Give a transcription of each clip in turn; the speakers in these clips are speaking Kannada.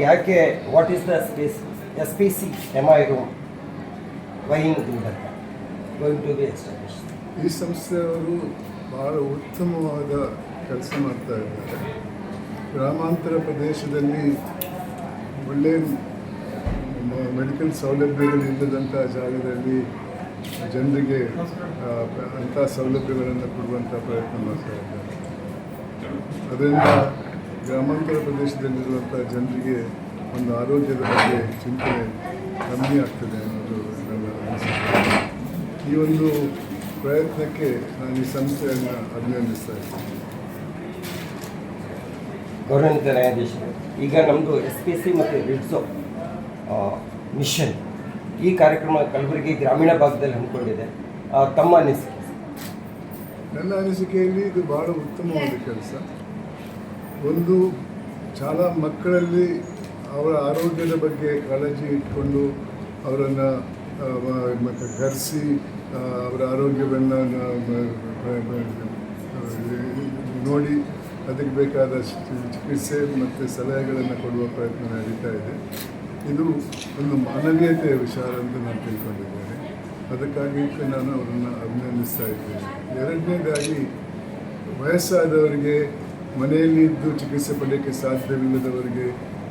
ಯಾಕೆ what is the SPC MI room why in Gulbarga going to be established? ಈ ಸಂಸ್ಥೆಯವರು ಬಹಳ ಉತ್ತಮವಾದ ಕೆಲಸ ಮಾಡ್ತಾ ಇದ್ದಾರೆ. ಗ್ರಾಮಾಂತರ ಪ್ರದೇಶದಲ್ಲಿ ಒಳ್ಳೆಯ ಮೆಡಿಕಲ್ ಸೌಲಭ್ಯಗಳು ಇಲ್ಲದಂಥ ಜಾಗದಲ್ಲಿ ಜನರಿಗೆ ಅಂಥ ಸೌಲಭ್ಯಗಳನ್ನು ಕೊಡುವಂಥ ಪ್ರಯತ್ನ ಮಾಡ್ತಾ ಇದ್ದಾರೆ. ಅದರಿಂದ ಗ್ರಾಮಾಂತರ ಪ್ರದೇಶದಲ್ಲಿರುವಂಥ ಜನರಿಗೆ ಒಂದು ಆರೋಗ್ಯದ ಬಗ್ಗೆ ಚಿಂತನೆ ಕಮ್ಮಿ ಆಗ್ತದೆ ಅನ್ನೋದು ನನ್ನ ಅನಿಸಿಕೆ. ಈ ಒಂದು ಪ್ರಯತ್ನಕ್ಕೆ ನಾನು ಈ ಸಂಸ್ಥೆಯನ್ನು ಅಭಿನಂದಿಸ್ತಾ ಇದ್ದೀನಿ. ಗೌರವಾನ್ವಿತ ನ್ಯಾಯಾಧೀಶರು, ಈಗ ನಮ್ಮದು SPC ಮತ್ತು ರಿಡ್ಸೋ ಮಿಷನ್ ಈ ಕಾರ್ಯಕ್ರಮ ಕಲಬುರಗಿ ಗ್ರಾಮೀಣ ಭಾಗದಲ್ಲಿ ಹಮ್ಮಿಕೊಂಡಿದೆ. ತಮ್ಮ ಅನಿಸಿಕೆ? ನನ್ನ ಅನಿಸಿಕೆಯಲ್ಲಿ ಇದು ಭಾಳ ಉತ್ತಮವಾದ ಕೆಲಸ. ಒಂದು ಶಾಲಾ ಮಕ್ಕಳಲ್ಲಿ ಅವರ ಆರೋಗ್ಯದ ಬಗ್ಗೆ ಕಾಳಜಿ ಇಟ್ಕೊಂಡು ಅವರನ್ನು ಕರೆಸಿ ಅವರ ಆರೋಗ್ಯವನ್ನು ನೋಡಿ ಅದಕ್ಕೆ ಬೇಕಾದ ಚಿಕಿತ್ಸೆ ಮತ್ತು ಸಲಹೆಗಳನ್ನು ಕೊಡುವ ಪ್ರಯತ್ನ ನಡೀತಾ ಇದೆ. ಇದು ಒಂದು ಮಾನವೀಯತೆಯ ವಿಚಾರ ಅಂತ ನಾನು ತಿಳ್ಕೊಂಡಿದ್ದೇನೆ. ಅದಕ್ಕಾಗಿ ನಾನು ಅವರನ್ನು ಅಭಿನಂದಿಸ್ತಾ ಇದ್ದೇನೆ. ಎರಡನೇದಾಗಿ ವಯಸ್ಸಾದವರಿಗೆ ಮನೆಯಲ್ಲಿ ಇದ್ದು ಚಿಕಿತ್ಸೆ ಪಡೆಯೋಕ್ಕೆ ಸಾಧ್ಯವಿಲ್ಲದವರಿಗೆ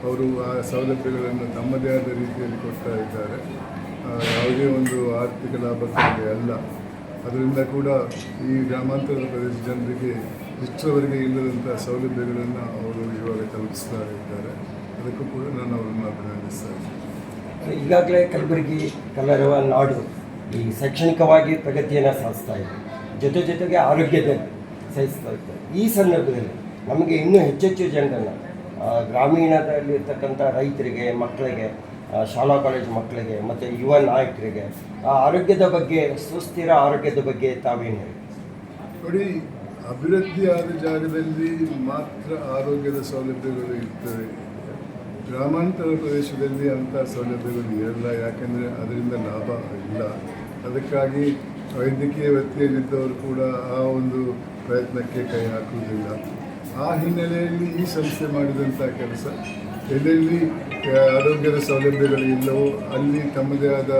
ಅವರು ಆ ಸೌಲಭ್ಯಗಳನ್ನು ತಮ್ಮದೇ ಆದ ರೀತಿಯಲ್ಲಿ ಕೊಡ್ತಾ ಇದ್ದಾರೆ. ಯಾವುದೇ ಒಂದು ಆರ್ಥಿಕ ಲಾಭಕ್ಕಾಗಿ ಅಲ್ಲ. ಅದರಿಂದ ಕೂಡ ಈ ಗ್ರಾಮಾಂತರದ ಪ್ರದೇಶ ಜನರಿಗೆ ಇಷ್ಟರವರೆಗೆ ಇಲ್ಲದಂಥ ಸೌಲಭ್ಯಗಳನ್ನು ಅವರು ಇವಾಗ ತಲುಪಿಸ್ತಾ ಇದ್ದಾರೆ. ಅದಕ್ಕೂ ಕೂಡ ನಾನು ಅವರನ್ನು ಅಭಿನಂದಿಸ್ತಾ ಇದ್ದೀನಿ. ಈಗಾಗಲೇ ಕಲಬುರಗಿ ಕಲರವ ನಾಡು ಈ ಶೈಕ್ಷಣಿಕವಾಗಿ ಪ್ರಗತಿಯನ್ನು ಸಾಧಿಸ್ತಾ ಇದೆ, ಜೊತೆಗೆ ಆರೋಗ್ಯದಲ್ಲಿ ಸಾಧಿಸ್ತಾ ಇದ್ದಾರೆ. ಈ ಸಂದರ್ಭದಲ್ಲಿ ನಮಗೆ ಇನ್ನೂ ಹೆಚ್ಚೆಚ್ಚು ಜನರನ್ನು ಗ್ರಾಮೀಣದಲ್ಲಿರ್ತಕ್ಕಂಥ ರೈತರಿಗೆ, ಮಕ್ಕಳಿಗೆ, ಶಾಲಾ ಕಾಲೇಜು ಮಕ್ಕಳಿಗೆ ಮತ್ತು ಯುವ ನಾಯಕರಿಗೆ ಆರೋಗ್ಯದ ಬಗ್ಗೆ, ಸುಸ್ಥಿರ ಆರೋಗ್ಯದ ಬಗ್ಗೆ ತಾವೇನು ಹೇಳಿ? ನೋಡಿ, ಅಭಿವೃದ್ಧಿಯಾದ ಜಾಗದಲ್ಲಿ ಮಾತ್ರ ಆರೋಗ್ಯದ ಸೌಲಭ್ಯಗಳು ಇರ್ತವೆ. ಗ್ರಾಮಾಂತರ ಪ್ರದೇಶದಲ್ಲಿ ಅಂಥ ಸೌಲಭ್ಯಗಳು ಇರಲ್ಲ, ಯಾಕೆಂದರೆ ಅದರಿಂದ ಲಾಭ ಇಲ್ಲ. ಅದಕ್ಕಾಗಿ ವೈದ್ಯಕೀಯ ವೃತ್ತಿಯಲ್ಲಿದ್ದವರು ಕೂಡ ಆ ಒಂದು ಪ್ರಯತ್ನಕ್ಕೆ ಕೈ ಹಾಕುವುದಿಲ್ಲ. ಆ ಹಿನ್ನೆಲೆಯಲ್ಲಿ ಈ ಸಂಸ್ಥೆ ಮಾಡಿದಂಥ ಕೆಲಸ, ಎಲ್ಲೆಲ್ಲಿ ಆರೋಗ್ಯದ ಸೌಲಭ್ಯಗಳು ಇಲ್ಲವೋ ಅಲ್ಲಿ ತಮ್ಮದೇ ಆದ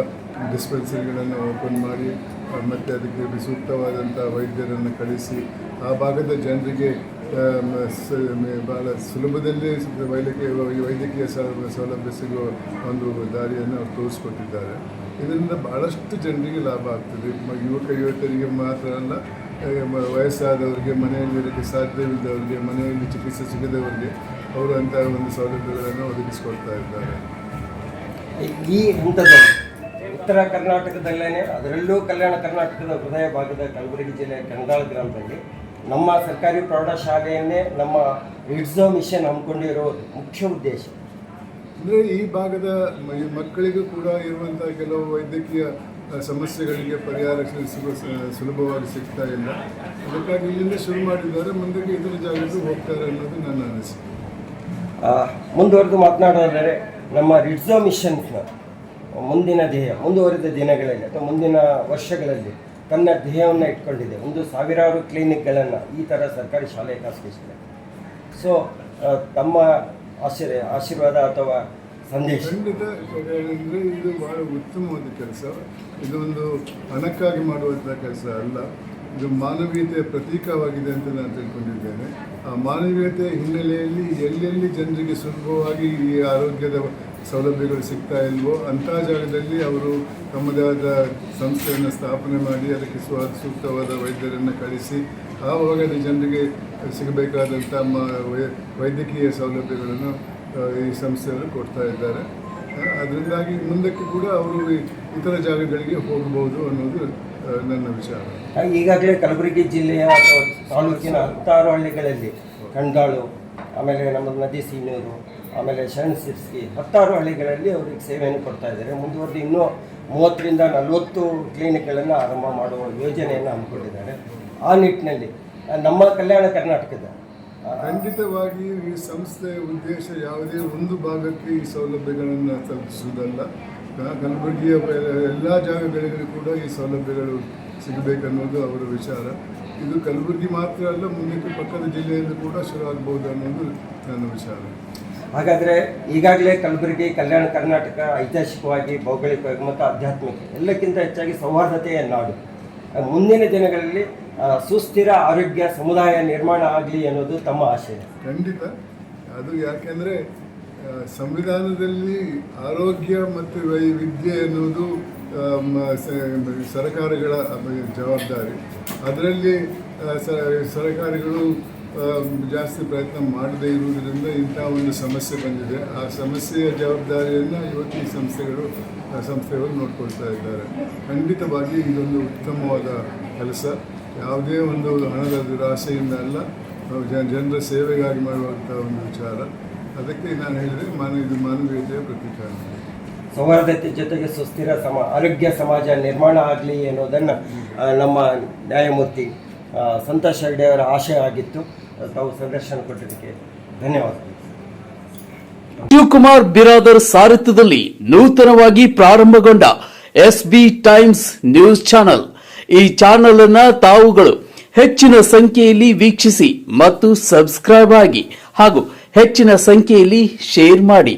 ಡಿಸ್ಪೆನ್ಸರಿಗಳನ್ನು ಓಪನ್ ಮಾಡಿ ಮತ್ತು ಅದಕ್ಕೆ ಸೂಕ್ತವಾದಂಥ ವೈದ್ಯರನ್ನು ಕಳಿಸಿ ಆ ಭಾಗದ ಜನರಿಗೆ ಭಾಳ ಸುಲಭದಲ್ಲೇ ವೈದ್ಯಕೀಯ ಸೌಲಭ್ಯ ಸಿಗುವ ಒಂದು ದಾರಿಯನ್ನು ಅವರು ತೋರಿಸ್ಕೊಟ್ಟಿದ್ದಾರೆ. ಇದರಿಂದ ಭಾಳಷ್ಟು ಜನರಿಗೆ ಲಾಭ ಆಗ್ತದೆ. ಯುವಕರಿಗೆ ಮಾತ್ರ ಅಲ್ಲ, ವಯಸ್ಸಾದವರಿಗೆ, ಮನೆಯಲ್ಲಿರೋಕ್ಕೆ ಸಾಧ್ಯವಿದ್ದವರಿಗೆ, ಮನೆಯಲ್ಲಿ ಚಿಕಿತ್ಸೆ ಸಿಗದವರಿಗೆ ಅವರು ಅಂತಹ ಒಂದು ಸೌಲಭ್ಯಗಳನ್ನು ಒದಗಿಸಿಕೊಡ್ತಾ ಇದ್ದಾರೆ. ಈ ಹಂತದಲ್ಲಿ ಉತ್ತರ ಕರ್ನಾಟಕದಲ್ಲೇ, ಅದರಲ್ಲೂ ಕಲ್ಯಾಣ ಕರ್ನಾಟಕದ ಹೃದಯ ಭಾಗದ ಕಲಬುರಗಿ ಜಿಲ್ಲೆಯ ಕೆಂದಾಳ ಗ್ರಾಮದಲ್ಲಿ ನಮ್ಮ ಸರ್ಕಾರಿ ಪ್ರೌಢಶಾಲೆಯನ್ನೇ ನಮ್ಮ ರಿಡ್ಸೋ ಮಿಷನ್ ಹಮ್ಮಿಕೊಂಡಿರೋ ಮುಖ್ಯ ಉದ್ದೇಶ ಅಂದರೆ ಈ ಭಾಗದ ಮಕ್ಕಳಿಗೂ ಕೂಡ ಇರುವಂಥ ಕೆಲವು ವೈದ್ಯಕೀಯ ಸಮಸ್ಯೆಗಳಿಗೆ ಪರಿಹಾರ ಸುಲಭವಾಗಿ ಸಿಗ್ತಾ ಇಲ್ಲ. ಅದಕ್ಕಾಗಿ ಇಲ್ಲಿಂದ ಶುರು ಮಾಡಿದ್ದಾರೆ, ಮುಂದಕ್ಕೆ ಇದರ ಜಾಗಕ್ಕೆ ಹೋಗ್ತಾರೆ ಅನ್ನೋದು ನನ್ನ ಅನಿಸಿಕೆ. ಮುಂದುವರೆದು ಮಾತನಾಡೋದಾದರೆ ನಮ್ಮ ರಿಡ್ಸೋ ಮಿಷನ್ನ ಮುಂದಿನ ಧ್ಯೇಯ, ಮುಂದುವರೆದ ದಿನಗಳಲ್ಲಿ ಅಥವಾ ಮುಂದಿನ ವರ್ಷಗಳಲ್ಲಿ ತನ್ನ ಧ್ಯೇಯವನ್ನು ಇಟ್ಕೊಂಡಿದೆ. ಒಂದು ಸಾವಿರಾರು ಕ್ಲಿನಿಕ್ಗಳನ್ನು ಈ ಥರ ಸರ್ಕಾರಿ ಶಾಲೆ ಖಾಸಗಿ ಶಾಲೆ. ಸೊ ತಮ್ಮ ಆಶೀರ್ವಾದ ಅಥವಾ ಸಂದೇಶ? ಖಂಡಿತ. ಅಂದರೆ ಇದು ಭಾಳ ಉತ್ತಮವಾದ ಕೆಲಸ. ಇದು ಒಂದು ಹಣಕ್ಕಾಗಿ ಮಾಡುವಂಥ ಕೆಲಸ ಅಲ್ಲ, ಇದು ಮಾನವೀಯತೆಯ ಪ್ರತೀಕವಾಗಿದೆ ಅಂತ ನಾನು ತಿಳ್ಕೊಂಡಿದ್ದೇನೆ. ಆ ಮಾನವೀಯತೆಯ ಹಿನ್ನೆಲೆಯಲ್ಲಿ ಎಲ್ಲೆಲ್ಲಿ ಜನರಿಗೆ ಸುಲಭವಾಗಿ ಈ ಆರೋಗ್ಯದ ಸೌಲಭ್ಯಗಳು ಸಿಗ್ತಾ ಇಲ್ವೋ ಅಂಥ ಜಾಗದಲ್ಲಿ ಅವರು ತಮ್ಮದೇ ಆದ ಸಂಸ್ಥೆಯನ್ನು ಸ್ಥಾಪನೆ ಮಾಡಿ ಅದಕ್ಕೆ ಸೂಕ್ತವಾದ ವೈದ್ಯರನ್ನು ಕಳಿಸಿ ಆ ಭಾಗದ ಜನರಿಗೆ ಸಿಗಬೇಕಾದಂಥ ವೈದ್ಯಕೀಯ ಸೌಲಭ್ಯಗಳನ್ನು ಈ ಸಂಸ್ಥೆಯವರು ಕೊಡ್ತಾ ಇದ್ದಾರೆ. ಅದರಿಂದಾಗಿ ಮುಂದಕ್ಕೆ ಕೂಡ ಅವರು ಇತರ ಜಾಗಗಳಿಗೆ ಹೋಗಬಹುದು ಅನ್ನೋದು ನನ್ನ ವಿಚಾರ. ಈಗಾಗಲೇ ಕಲಬುರಗಿ ಜಿಲ್ಲೆಯ ಅಥವಾ ತಾಲೂಕಿನ 10 ಹಳ್ಳಿಗಳಲ್ಲಿ ಕಂಡಾಳು, ಆಮೇಲೆ ನಮ್ಮ ನದಿ ಸೀನೂರು, ಆಮೇಲೆ ಶರಣಸಿರ್ಸಿ 10 ಹಳ್ಳಿಗಳಲ್ಲಿ ಅವರಿಗೆ ಸೇವೆಯನ್ನು ಕೊಡ್ತಾ ಇದ್ದಾರೆ. ಮುಂದುವರೆದು ಇನ್ನೂ 30ರಿಂದ 40 ಕ್ಲಿನಿಕ್ಗಳನ್ನು ಆರಂಭ ಮಾಡುವ ಯೋಜನೆಯನ್ನು ಹಮ್ಮಿಕೊಂಡಿದ್ದಾರೆ. ಆ ನಿಟ್ಟಿನಲ್ಲಿ ನಮ್ಮ ಕಲ್ಯಾಣ ಕರ್ನಾಟಕದ ಖಂಡಿತವಾಗಿ ಈ ಸಂಸ್ಥೆಯ ಉದ್ದೇಶ ಯಾವುದೇ ಒಂದು ಭಾಗಕ್ಕೆ ಈ ಸೌಲಭ್ಯಗಳನ್ನು ತಲುಪಿಸುವುದಲ್ಲ. ಕಲಬುರಗಿಯ ಎಲ್ಲ ಜಾಗಗಳಿಗೂ ಕೂಡ ಈ ಸೌಲಭ್ಯಗಳು ಸಿಗಬೇಕನ್ನೋದು ಅವರ ವಿಚಾರ. ಇದು ಕಲಬುರಗಿ ಮಾತ್ರ ಅಲ್ಲ, ಮುಂದಕ್ಕೆ ಪಕ್ಕದ ಜಿಲ್ಲೆಯಲ್ಲಿ ಕೂಡ ಶುರು ಆಗ್ಬೋದು ಅನ್ನೋದು ನನ್ನ ವಿಚಾರ. ಹಾಗಾದರೆ ಈಗಾಗಲೇ ಕಲಬುರಗಿ ಕಲ್ಯಾಣ ಕರ್ನಾಟಕ ಐತಿಹಾಸಿಕವಾಗಿ ಭೌಗೋಳಿಕವಾಗಿ ಮತ್ತು ಆಧ್ಯಾತ್ಮಿಕ ಎಲ್ಲಕ್ಕಿಂತ ಹೆಚ್ಚಾಗಿ ಸೌಹಾರ್ದತೆಯ ನಾಡು. ಮುಂದಿನ ದಿನಗಳಲ್ಲಿ ಸುಸ್ಥಿರ ಆರೋಗ್ಯ ಸಮುದಾಯ ನಿರ್ಮಾಣ ಆಗಲಿ ಅನ್ನೋದು ತಮ್ಮ ಆಶಯ. ಖಂಡಿತ. ಅದು ಯಾಕೆಂದರೆ ಸಂವಿಧಾನದಲ್ಲಿ ಆರೋಗ್ಯ ಮತ್ತು ವಿದ್ಯೆ ಅನ್ನೋದು ಸರ್ಕಾರಗಳ ಜವಾಬ್ದಾರಿ. ಅದರಲ್ಲಿ ಸರ್ಕಾರಗಳು ಜಾಸ್ತಿ ಪ್ರಯತ್ನ ಮಾಡದೇ ಇರುವುದರಿಂದ ಇಂಥ ಒಂದು ಸಮಸ್ಯೆ ಬಂದಿದೆ. ಆ ಸಮಸ್ಯೆಯ ಜವಾಬ್ದಾರಿಯನ್ನು ಇವತ್ತು ಈ ಸಂಸ್ಥೆಗಳು ನೋಡ್ಕೊಳ್ತಾ ಇದ್ದಾರೆ. ಖಂಡಿತವಾಗಿ ಇದೊಂದು ಉತ್ತಮವಾದ ಕೆಲಸ. ಯಾವುದೇ ಒಂದು ಹಣದ ದುರಾಸೆಯಿಂದ ಅಲ್ಲ, ಜನರ ಸೇವೆಗಾಗಿ ಮಾಡುವಂಥ ಒಂದು ವಿಚಾರ. ಅದಕ್ಕೆ ನಾನು ಹೇಳಿದೆ ಇದು ಮಾನವೀಯತೆಯ ಪ್ರತಿಕಾರ. ಸೌಹಾರ್ದತೆ ಜೊತೆಗೆ ಸುಸ್ಥಿರ ಆರೋಗ್ಯ ಸಮಾಜ ನಿರ್ಮಾಣ ಆಗಲಿ ಅನ್ನೋದನ್ನು ನಮ್ಮ ನ್ಯಾಯಮೂರ್ತಿ ಸಂತೋಷ್ ಹೆಗ್ಡೆ ಅವರ ಆಶಯ ಆಗಿತ್ತು. ತಾವು ಸಂದರ್ಶನ ಕೊಟ್ಟಿದ್ದಕ್ಕೆ ಧನ್ಯವಾದಗಳು. ಶಿವಕುಮಾರ್ ಬಿರಾದರ್ ಸಾರಥ್ಯದಲ್ಲಿ ನೂತನವಾಗಿ ಪ್ರಾರಂಭಗೊಂಡ SB ಟೈಮ್ಸ್ ನ್ಯೂಸ್ ಚಾನೆಲ್. ಈ ಚಾನೆಲ್ ಅನ್ನು ತಾವುಗಳು ಹೆಚ್ಚಿನ ಸಂಖ್ಯೆಯಲ್ಲಿ ವೀಕ್ಷಿಸಿ ಮತ್ತು ಸಬ್ಸ್ಕ್ರೈಬ್ ಆಗಿ ಹಾಗೂ ಹೆಚ್ಚಿನ ಸಂಖ್ಯೆಯಲ್ಲಿ ಶೇರ್ ಮಾಡಿ.